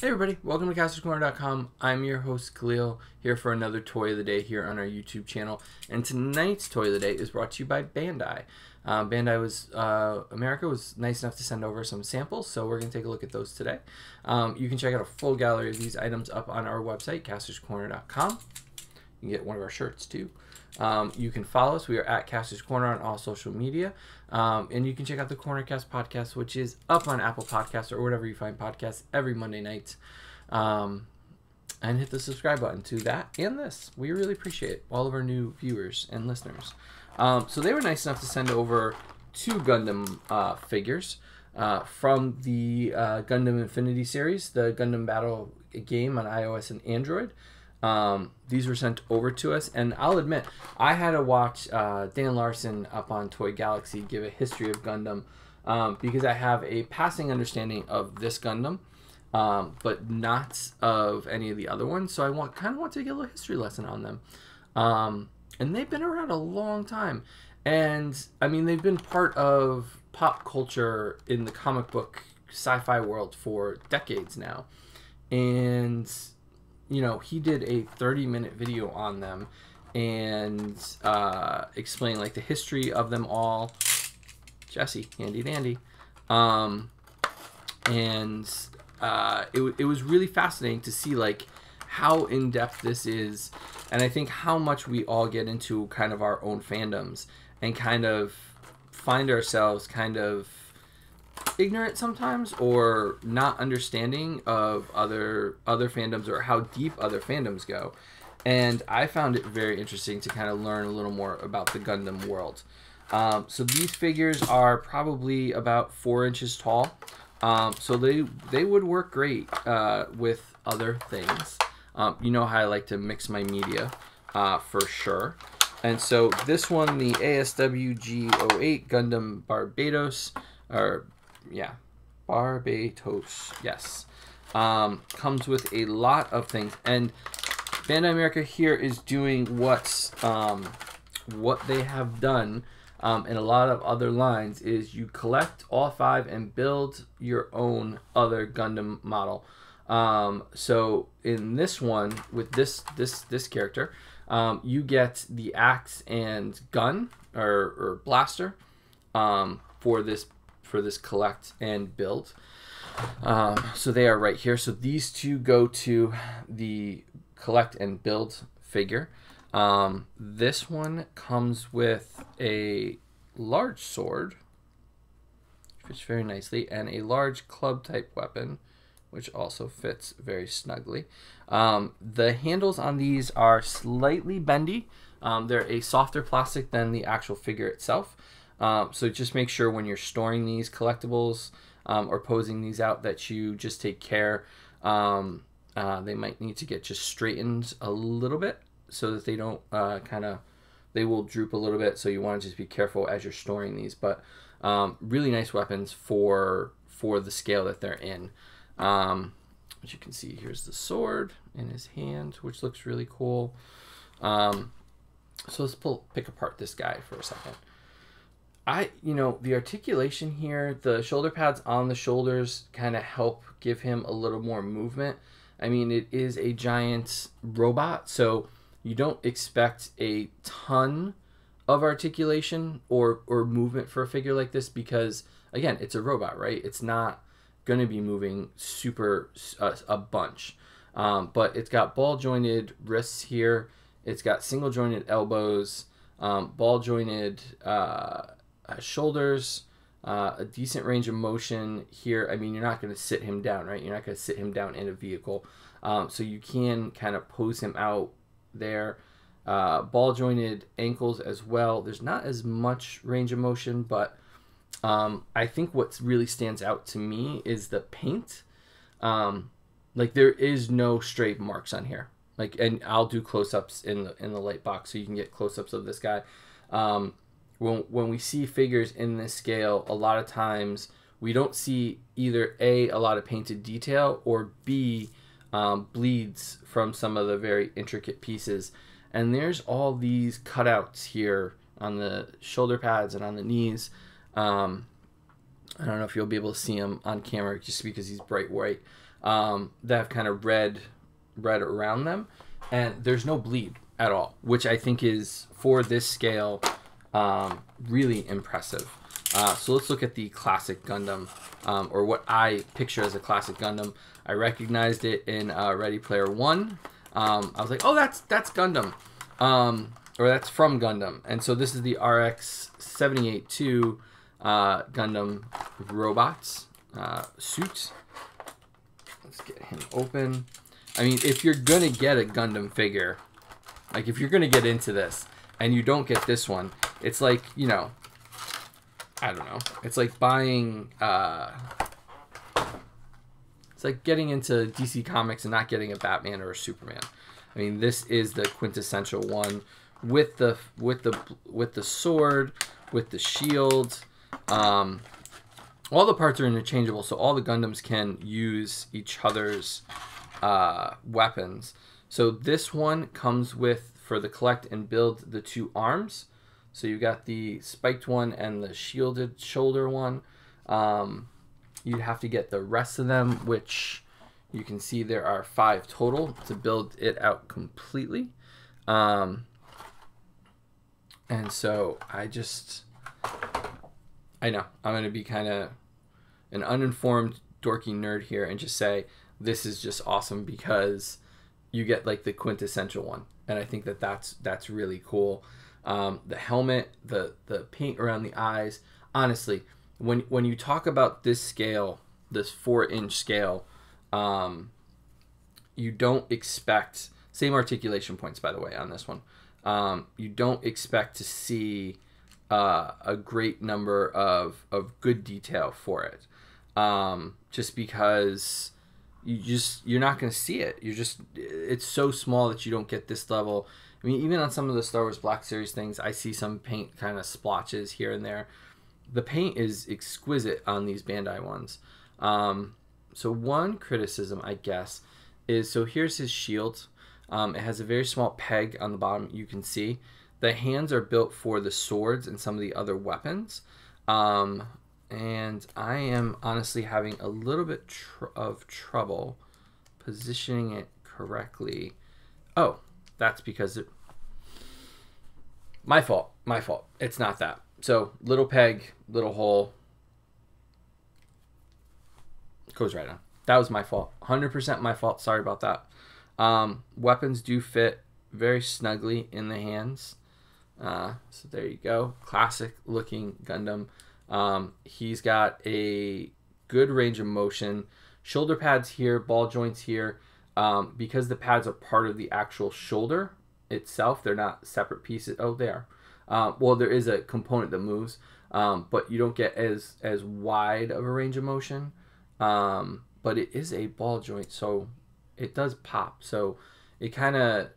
Hey everybody, welcome to KastorCorner.com. I'm your host Khalil, here for another Toy of the Day here on our YouTube channel. And tonight's Toy of the Day is brought to you by Bandai. America was nice enough to send over some samples, so we're going to take a look at those today. You can check out a full gallery of these items up on our website, KastorCorner.com. You can get one of our shirts too. You can follow us. We are at Kastor's Corner on all social media. And you can check out the Cornercast podcast, which is up on Apple Podcasts or wherever you find podcasts every Monday night. And hit the subscribe button to that and this. We really appreciate all of our new viewers and listeners. So they were nice enough to send over 2 Gundam figures from the Gundam Infinity series, the Gundam Battle game on iOS and Android. These were sent over to us, and I'll admit, I had to watch Dan Larson up on Toy Galaxy give a history of Gundam because I have a passing understanding of this Gundam, but not of any of the other ones, so I kind of want to get a little history lesson on them. And they've been around a long time, and I mean, they've been part of pop culture in the comic book sci-fi world for decades now, and you know, he did a 30-minute video on them and explained like the history of them all. Jesse, handy dandy. It was really fascinating to see like how in-depth this is, and I think how much we all get into kind of our own fandoms and kind of find ourselves kind of ignorant sometimes or not understanding of other fandoms or how deep other fandoms go. And I found it very interesting to kind of learn a little more about the Gundam world. So these figures are probably about 4 inches tall. So they would work great with other things. You know how I like to mix my media for sure. And so this one, the ASWG-08 Gundam Barbatos, or yeah, Barbatos, yes, comes with a lot of things, and Bandai America here is doing what they have done in a lot of other lines is you collect all 5 and build your own other Gundam model. So in this one with this character, you get the axe and gun or blaster for this collect and build. So they are right here. So these 2 go to the collect and build figure. This one comes with a large sword, fits very nicely, and a large club type weapon, which also fits very snugly. The handles on these are slightly bendy. They're a softer plastic than the actual figure itself. So just make sure when you're storing these collectibles or posing these out that you just take care. They might need to get just straightened a little bit so that they don't they will droop a little bit. So you want to just be careful as you're storing these. But really nice weapons for the scale that they're in. As you can see, here's the sword in his hand, which looks really cool. So let's pick apart this guy for a second. The articulation here, the shoulder pads on the shoulders kind of help give him a little more movement. I mean, it is a giant robot, so you don't expect a ton of articulation or movement for a figure like this because, again, it's a robot, right? It's not going to be moving super a bunch. But it's got ball-jointed wrists here. It's got single-jointed elbows, ball-jointed shoulders, a decent range of motion here. I mean, you're not going to sit him down, right? You're not going to sit him down in a vehicle. So you can kind of pose him out there. Ball-jointed ankles as well. There's not as much range of motion, but I think what really stands out to me is the paint. Like there is no stray marks on here. Like, and I'll do close-ups in the light box so you can get close-ups of this guy. When we see figures in this scale, a lot of times we don't see either A, a lot of painted detail, or B, bleeds from some of the very intricate pieces. And there's all these cutouts here on the shoulder pads and on the knees. I don't know if you'll be able to see him on camera just because he's bright white. that have kind of red around them, and there's no bleed at all, which I think is, for this scale, really impressive. So let's look at the classic Gundam, or what I picture as a classic Gundam. I recognized it in Ready Player One. I was like, oh, that's Gundam, or that's from Gundam. And so this is the RX-78-2 Gundam robots suit. Let's get him open. I mean, if you're gonna get a Gundam figure, like if you're gonna get into this and you don't get this one, it's like, you know, I don't know. It's like buying, it's like getting into DC Comics and not getting a Batman or a Superman. I mean, this is the quintessential one with the sword, with the shield. All the parts are interchangeable, so all the Gundams can use each other's weapons. So this one comes with, for the collect and build, the 2 arms. So you got the spiked one and the shielded shoulder one. You'd have to get the rest of them, which you can see there are 5 total to build it out completely. And so I know I'm going to be kind of an uninformed dorky nerd here and just say this is just awesome because you get like the quintessential one, and I think that that's really cool. The helmet, the paint around the eyes. Honestly, when you talk about this scale, this 4-inch scale, you don't expect, same articulation points by the way on this one. You don't expect to see a great number of good detail for it, just because you're not going to see it. It's so small that you don't get this level. I mean, even on some of the Star Wars Black Series things, I see some paint kind of splotches here and there. The paint is exquisite on these Bandai ones. So one criticism, I guess, is, so here's his shield. It has a very small peg on the bottom, you can see. The hands are built for the swords and some of the other weapons. And I am honestly having a little bit of trouble positioning it correctly. Oh, that's because my fault. It's not that. So little peg, little hole, goes right on. That was my fault. 100% my fault. Sorry about that. Weapons do fit very snugly in the hands. So there you go. Classic looking Gundam. He's got a good range of motion. Shoulder pads here, ball joints here. Because the pads are part of the actual shoulder itself, they're not separate pieces. Oh, they are. Well, there is a component that moves, but you don't get as wide of a range of motion. But it is a ball joint, so it does pop. So it kind of,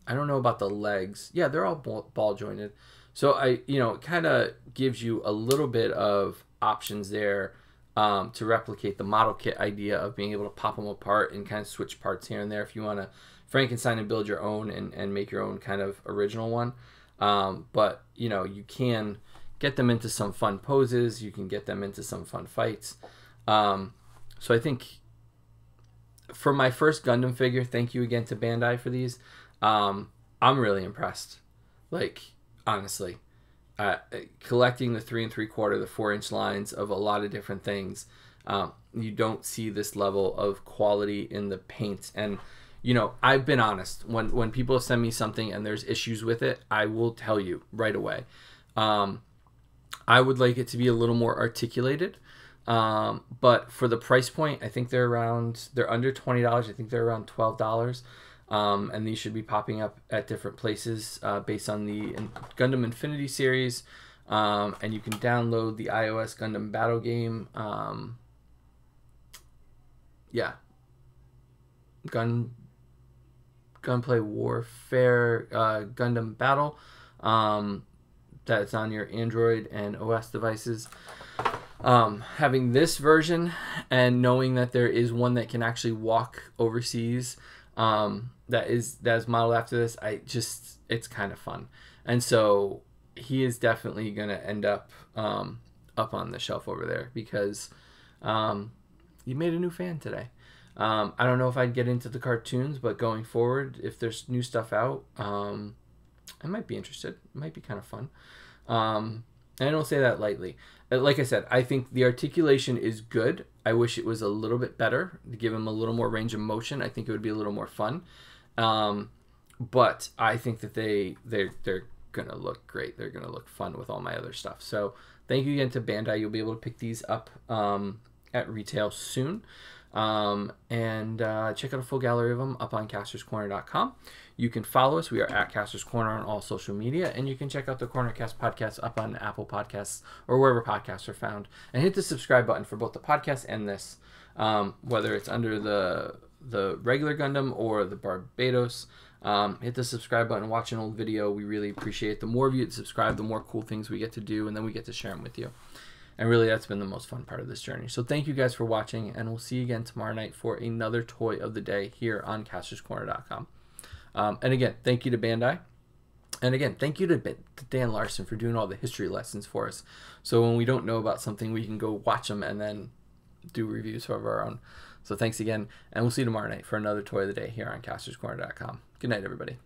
I don't know about the legs. Yeah, they're all ball jointed. So it kind of gives you a little bit of options there to replicate the model kit idea of being able to pop them apart and kind of switch parts here and there if you want to Frankenstein and build your own and make your own kind of original one. But you can get them into some fun poses. You can get them into some fun fights. So I think for my first Gundam figure, thank you again to Bandai for these. I'm really impressed. Like, honestly, collecting the 3 3/4, the 4-inch lines of a lot of different things, you don't see this level of quality in the paint. And I've been honest. When people send me something and there's issues with it, I will tell you right away. I would like it to be a little more articulated. But for the price point, I think they're under $20. I think they're around $12. And these should be popping up at different places based on the Gundam Infinity series. And you can download the iOS Gundam Battle game. Yeah. Gunplay Warfare Gundam Battle. That's on your Android and OS devices. Having this version and knowing that there is one that can actually walk overseas, that is modeled after this, it's kind of fun. And so he is definitely going to end up up on the shelf over there because you made a new fan today. I don't know if I'd get into the cartoons, but going forward, if there's new stuff out, I might be interested. It might be kind of fun. And I don't say that lightly. Like I said, I think the articulation is good. I wish it was a little bit better to give him a little more range of motion. I think it would be a little more fun. But I think that they're gonna look great. They're gonna look fun with all my other stuff. So thank you again to Bandai. You'll be able to pick these up at retail soon. And check out a full gallery of them up on castorscorner.com. You can follow us. We are at Kastor's Corner on all social media, and you can check out the Cornercast podcast up on Apple Podcasts or wherever podcasts are found. And hit the subscribe button for both the podcast and this, whether it's under the regular Gundam or the Barbatos. Hit the subscribe button, watch an old video. We really appreciate it. The more of you that subscribe, the more cool things we get to do, and then we get to share them with you. And really, that's been the most fun part of this journey. So thank you guys for watching, and we'll see you again tomorrow night for another toy of the day here on castorscorner.com. And again, thank you to Bandai. And again, thank you to Dan Larson for doing all the history lessons for us. So when we don't know about something, we can go watch them and then do reviews of our own. So thanks again, and we'll see you tomorrow night for another toy of the day here on castorscorner.com. Good night, everybody.